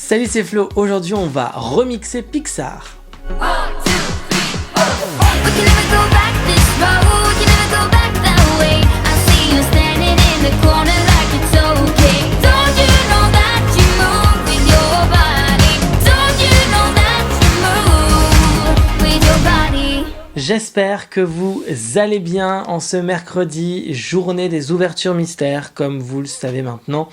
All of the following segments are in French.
Salut, c'est Flo. Aujourd'hui, on va remixer Pixar. J'espère que vous allez bien en ce mercredi, journée des ouvertures mystères, comme vous le savez maintenant.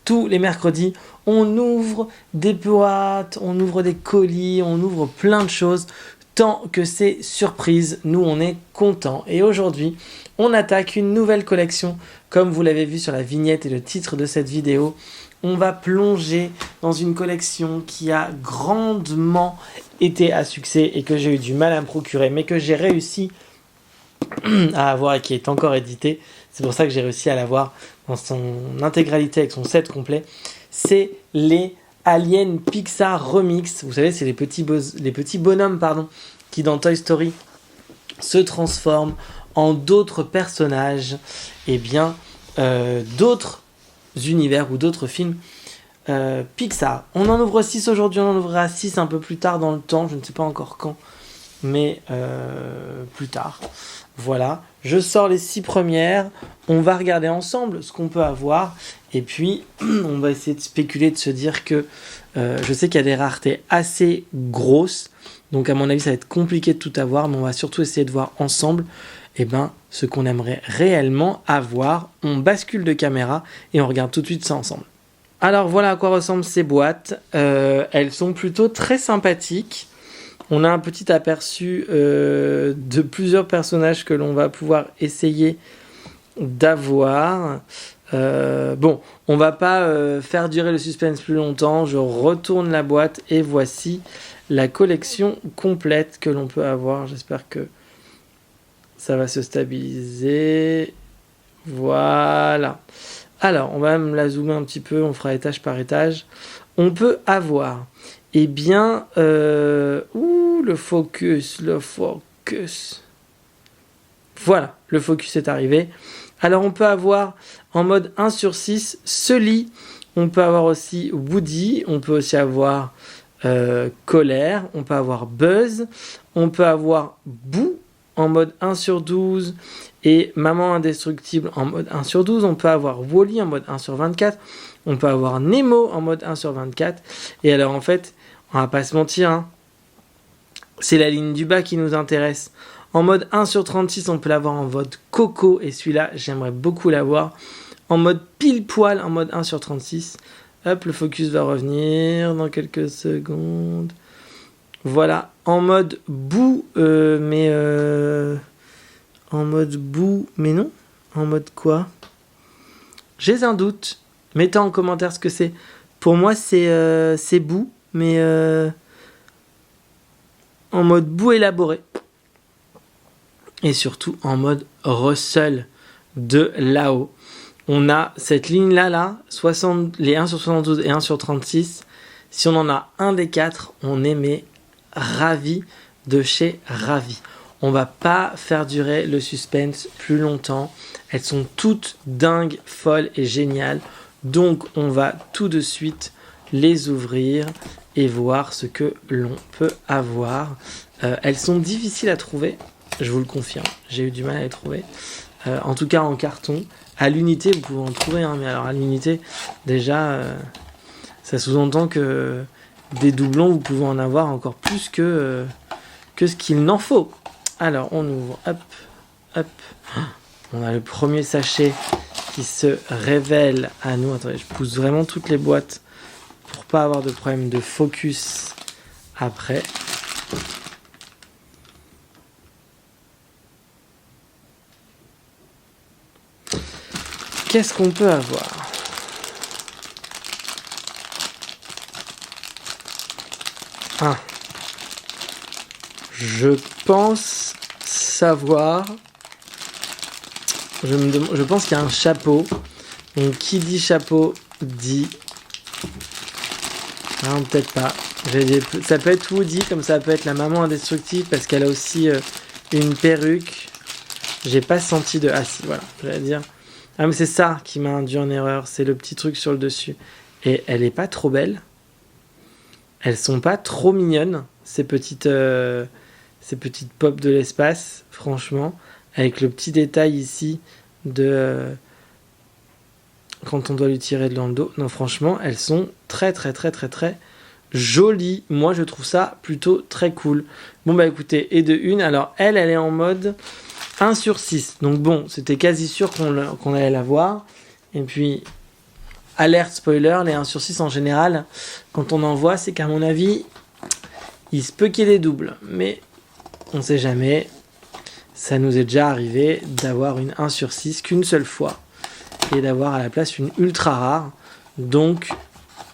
Tous les mercredis, on ouvre des boîtes, on ouvre des colis, on ouvre plein de choses. Tant que c'est surprise, nous on est contents. Et aujourd'hui, on attaque une nouvelle collection. Comme vous l'avez vu sur la vignette et le titre de cette vidéo, on va plonger dans une collection qui a grandement été à succès et que j'ai eu du mal à me procurer, mais que j'ai réussi à avoir et qui est encore édité. C'est pour ça que j'ai réussi à l'avoir dans son intégralité avec son set complet. C'est les Aliens Pixar Remix. Vous savez, c'est les petits bonhommes qui dans Toy Story se transforment en d'autres personnages et bien d'autres univers ou d'autres films Pixar. On en ouvre 6 aujourd'hui, on en ouvrira 6 un peu plus tard dans le temps, je ne sais pas encore quand, mais plus tard. Voilà, je sors les 6 premières, on va regarder ensemble ce qu'on peut avoir, et puis on va essayer de spéculer, de se dire que je sais qu'il y a des raretés assez grosses, donc à mon avis ça va être compliqué de tout avoir, mais on va surtout essayer de voir ensemble ce qu'on aimerait réellement avoir. On bascule de caméra et on regarde tout de suite ça ensemble. Alors voilà à quoi ressemblent ces boîtes. Elles sont plutôt très sympathiques. On a un petit aperçu de plusieurs personnages que l'on va pouvoir essayer d'avoir. Bon, on va pas faire durer le suspense plus longtemps. Je retourne la boîte et voici la collection complète que l'on peut avoir. J'espère que ça va se stabiliser. Voilà. Alors, on va même la zoomer un petit peu, on fera étage par étage. On peut avoir, le focus. Voilà, le focus est arrivé. Alors, on peut avoir en mode 1/6 Sully. On peut avoir aussi Woody. On peut aussi avoir Colère. On peut avoir Buzz. On peut avoir Boo en mode 1/12 et Maman Indestructible en mode 1/12. On peut avoir Wall-E en mode 1/24. On peut avoir Nemo en mode 1/24. Et alors en fait, on va pas se mentir, c'est la ligne du bas qui nous intéresse. En mode 1/36, on peut l'avoir en mode Coco. Et celui-là, j'aimerais beaucoup l'avoir en mode pile poil, en mode 1/36. Hop, le focus va revenir dans quelques secondes. Voilà, en mode bout, en mode bout, mais non. En mode quoi? J'ai un doute. Mettez en commentaire ce que c'est. Pour moi, c'est bout, mais en mode bout élaboré. Et surtout en mode Russell de là-haut. On a cette ligne-là, les 1/72 et 1/36. Si on en a un des 4, on est ravi de chez ravi. On va pas faire durer le suspense plus longtemps. Elles sont toutes dingues, folles et géniales. Donc on va tout de suite les ouvrir et voir ce que l'on peut avoir. Elles sont difficiles à trouver, je vous le confirme. J'ai eu du mal à les trouver. En tout cas en carton. À l'unité, vous pouvez en trouver. Mais alors à l'unité, déjà, ça sous-entend que des doublons, vous pouvez en avoir encore plus que ce qu'il n'en faut. Alors, on ouvre, hop. On a le premier sachet qui se révèle à nous. Attendez, je pousse vraiment toutes les boîtes pour pas avoir de problème de focus après. Qu'est-ce qu'on peut avoir ? Je pense savoir. Je pense qu'il y a un chapeau. Donc qui dit chapeau dit. Non, peut-être pas. Ça peut être Woody, comme ça peut être la maman indestructible parce qu'elle a aussi une perruque. J'ai pas senti de. Ah si, voilà, j'allais dire. Ah mais c'est ça qui m'a induit en erreur. C'est le petit truc sur le dessus. Et elle est pas trop belle. elles sont pas trop mignonnes, ces petites pop de l'espace, franchement, avec le petit détail ici de quand on doit lui tirer dans le dos. Non, franchement, elles sont très jolies. Moi, je trouve ça plutôt très cool. Bon, bah écoutez, et de une, alors elle est en mode 1/6. Donc bon, c'était quasi sûr qu'on allait la voir. Et puis, alerte spoiler, les 1/6 en général, quand on en voit, c'est qu'à mon avis, il se peut qu'il y ait des doubles. Mais on sait jamais. Ça nous est déjà arrivé d'avoir une 1/6 qu'une seule fois. Et d'avoir à la place une ultra rare. Donc,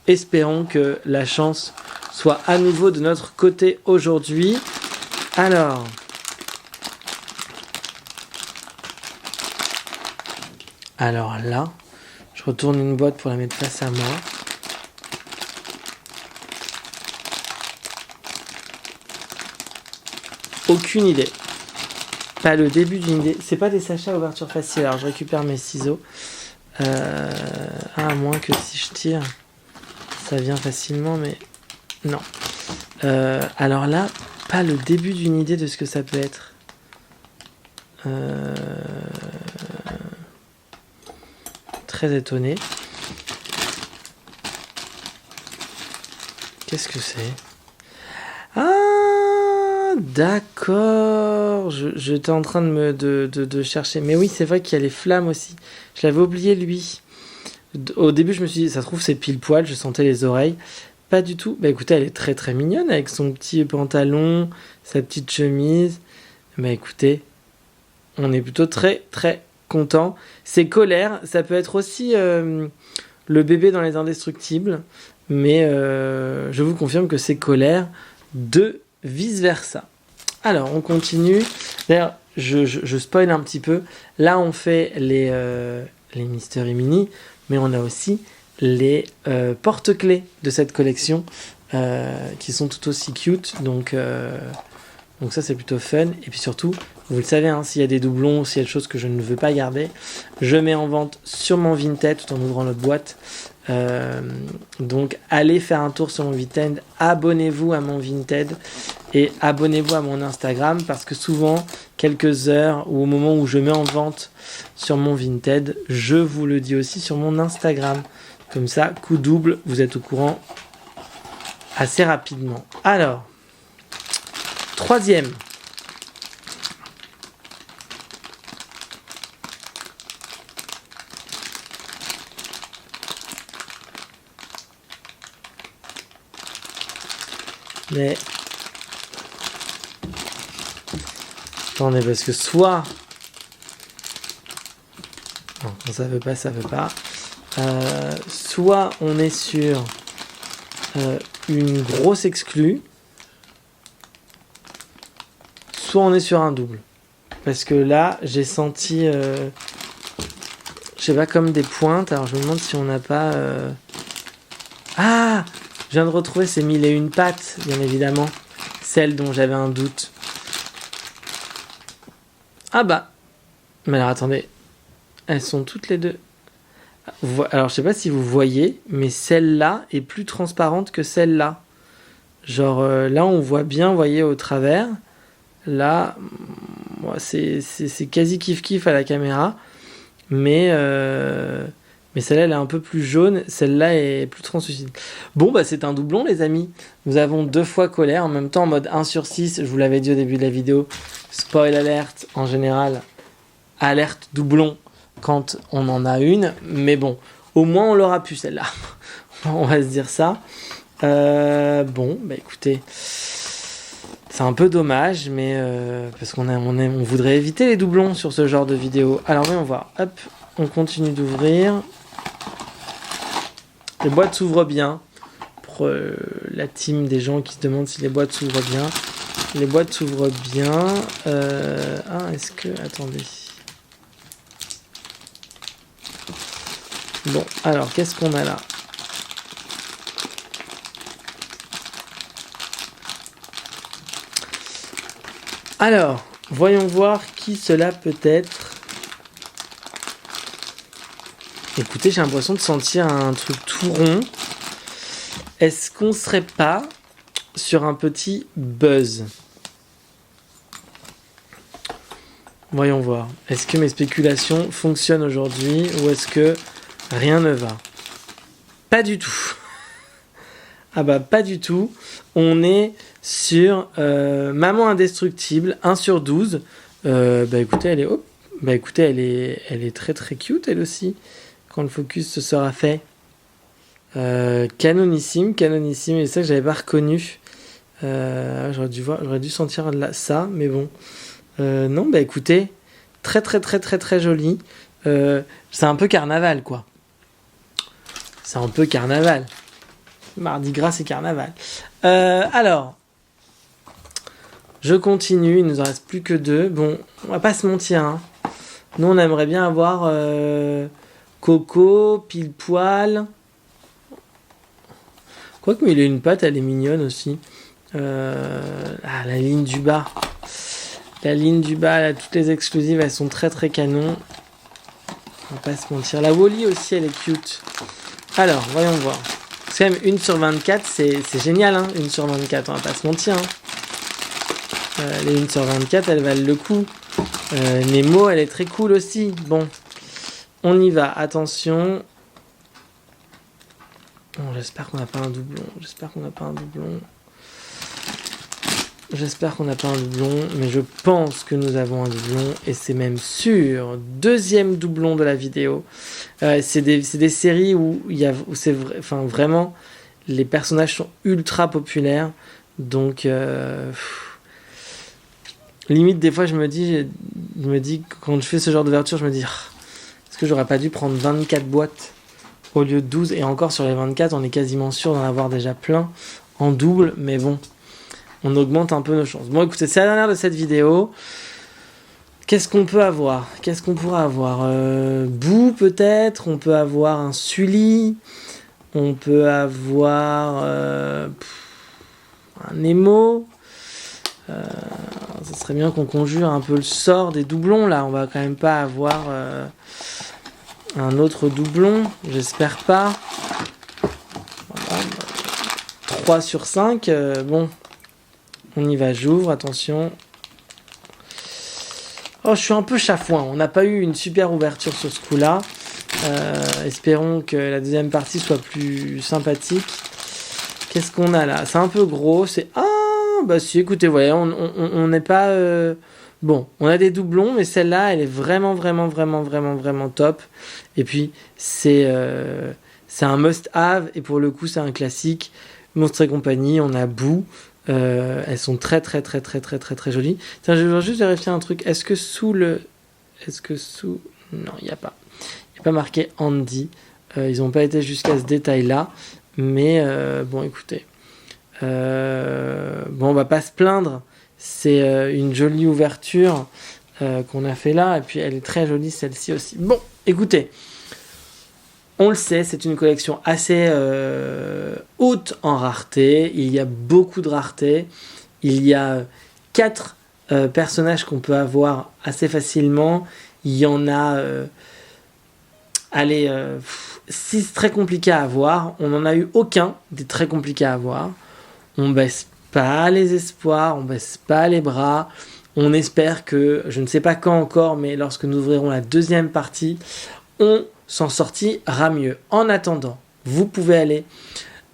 espérons que la chance soit à nouveau de notre côté aujourd'hui. Alors... Alors là, je retourne une boîte pour la mettre face à moi. Aucune idée. Pas le début d'une idée. C'est pas des sachets à ouverture facile. Alors je récupère mes ciseaux. À moins que si je tire, ça vient facilement, mais non. Alors là, pas le début d'une idée de ce que ça peut être. Très étonné. Qu'est-ce que c'est? Ah, d'accord. J'étais en train de chercher. Mais oui, c'est vrai qu'il y a les flammes aussi. Je l'avais oublié, lui. Au début, je me suis dit, ça se trouve, c'est pile poil. Je sentais les oreilles. Pas du tout. Bah écoutez, elle est très mignonne avec son petit pantalon, sa petite chemise. Bah écoutez, on est plutôt très content. C'est colère. Ça peut être aussi le bébé dans les Indestructibles. Mais je vous confirme que c'est colère de vice versa. Alors, on continue. D'ailleurs, je spoil un petit peu. Là, on fait les Mystery Mini, mais on a aussi les porte-clés de cette collection qui sont tout aussi cute. Donc ça, c'est plutôt fun. Et puis surtout, vous le savez, hein, s'il y a des doublons, s'il y a des choses que je ne veux pas garder, je mets en vente sur mon Vinted tout en ouvrant notre boîte. Donc allez faire un tour sur mon Vinted, abonnez-vous à mon Vinted et abonnez-vous à mon Instagram parce que souvent, quelques heures ou au moment où je mets en vente sur mon Vinted, je vous le dis aussi sur mon Instagram. Comme ça, coup double, vous êtes au courant assez rapidement. Alors, troisième. Mais attendez, parce que soit non, quand ça veut pas, ça veut pas. Soit on est sur une grosse exclue, soit on est sur un double. Parce que là, j'ai senti, je sais pas, comme des pointes. Alors je me demande si on n'a pas. Ah, je viens de retrouver ces 1001 pattes, bien évidemment. Celle dont j'avais un doute. Ah bah. Mais alors attendez. Elles sont toutes les deux. Alors je sais pas si vous voyez, mais celle-là est plus transparente que celle-là. Genre là on voit bien, vous voyez, au travers. Là, moi, c'est quasi kiff à la caméra. Mais celle-là, elle est un peu plus jaune. Celle-là est plus translucide. Bon, bah c'est un doublon, les amis. Nous avons 2 fois colère. En même temps, en mode 1/6. Je vous l'avais dit au début de la vidéo. Spoil alerte, en général. Alerte doublon quand on en a une. Mais bon, au moins, on l'aura pu, celle-là. On va se dire ça. Bon, bah écoutez... C'est un peu dommage, mais parce qu'on voudrait éviter les doublons sur ce genre de vidéo. Alors voyons voir. Hop, on continue d'ouvrir. Les boîtes s'ouvrent bien. Pour la team des gens qui se demandent si les boîtes s'ouvrent bien. Les boîtes s'ouvrent bien. Est-ce que... Attendez. Bon, alors, qu'est-ce qu'on a là ? Alors, voyons voir qui cela peut être. Écoutez, j'ai l'impression de sentir un truc tout rond. Est-ce qu'on serait pas sur un petit buzz. Voyons voir. Est-ce que mes spéculations fonctionnent aujourd'hui ou est-ce que rien ne va? Pas du tout. Ah bah pas du tout. On est sur Maman Indestructible, 1 sur 12. Bah écoutez, elle est très très cute elle aussi. Quand le focus se sera fait. Canonissime. Et c'est ça que j'avais pas reconnu. J'aurais dû sentir ça, mais bon. Non, bah écoutez, très très très très très joli. C'est un peu carnaval, quoi. C'est un peu carnaval. Mardi Gras, c'est carnaval. Alors, je continue. Il nous en reste plus que 2. Bon, on va pas se mentir. Hein. Nous, on aimerait bien avoir Coco, Pile Poil. Quoique, il a une patte, elle est mignonne aussi. La ligne du bas. La ligne du bas, là, toutes les exclusives, elles sont très très canon. On va pas se mentir. La Wally aussi, elle est cute. Alors, voyons voir. C'est quand même 1 sur 24, c'est génial, hein, 1 sur 24, on va pas se mentir. Hein. Les 1 sur 24, elles valent le coup. Nemo, elle est très cool aussi. Bon, on y va, attention. Bon, j'espère qu'on n'a pas un doublon. J'espère qu'on n'a pas un doublon, mais je pense que nous avons un doublon, et c'est même sûr. 2e doublon de la vidéo. C'est des séries où vraiment, les personnages sont ultra populaires, donc limite des fois je me dis quand je fais ce genre d'ouverture, je me dis est-ce que j'aurais pas dû prendre 24 boîtes au lieu de 12, et encore sur les 24 on est quasiment sûr d'en avoir déjà plein en double, mais bon, on augmente un peu nos chances. Bon écoutez, c'est la dernière de cette vidéo. Qu'est-ce qu'on peut avoir? Qu'est-ce qu'on pourra avoir? Boo peut-être. On peut avoir un Sully. On peut avoir un Nemo. Ça serait bien qu'on conjure un peu le sort des doublons là. On va quand même pas avoir un autre doublon. J'espère pas. Voilà. 3 sur 5. Bon. On y va, j'ouvre, attention. Oh, je suis un peu chafouin. On n'a pas eu une super ouverture sur ce coup-là. Espérons que la deuxième partie soit plus sympathique. Qu'est-ce qu'on a là? C'est un peu gros. C'est... Ah, bah si, écoutez, voyez, on n'est pas... Bon, on a des doublons, mais celle-là, elle est vraiment top. Et puis, c'est un must-have. Et pour le coup, c'est un classique. Monstres et compagnie, on a Boo. Elles sont très jolies. Tiens, je vais juste vérifier un truc. Est-ce que sous... Non, il n'y a pas. Il n'y a pas marqué Andy. Ils n'ont pas été jusqu'à ce détail-là. Mais bon, écoutez. Bon, on va pas se plaindre. C'est une jolie ouverture qu'on a fait là. Et puis, elle est très jolie, celle-ci aussi. Bon, écoutez. On le sait, c'est une collection assez haute en rareté. Il y a beaucoup de rareté. Il y a 4 personnages qu'on peut avoir assez facilement. Il y en a 6 très compliqués à avoir. On n'en a eu aucun des très compliqués à avoir. On baisse pas les espoirs, on baisse pas les bras. On espère que, je ne sais pas quand encore, mais lorsque nous ouvrirons la deuxième partie, on s'en sortira mieux. En attendant, vous pouvez aller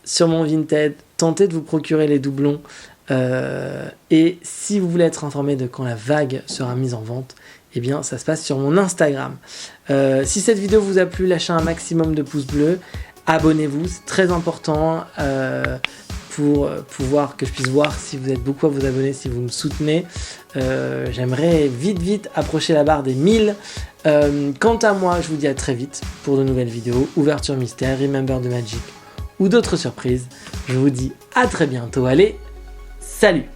sur mon Vinted, tenter de vous procurer les doublons, et si vous voulez être informé de quand la vague sera mise en vente, eh bien ça se passe sur mon Instagram. Si cette vidéo vous a plu, lâchez un maximum de pouces bleus, abonnez-vous, c'est très important pour pouvoir que je puisse voir si vous êtes beaucoup à vous abonner, si vous me soutenez. J'aimerais vite approcher la barre des 1000. Quant à moi, je vous dis à très vite pour de nouvelles vidéos, ouverture mystère, Remember the Magic ou d'autres surprises. Je vous dis à très bientôt. Allez, salut!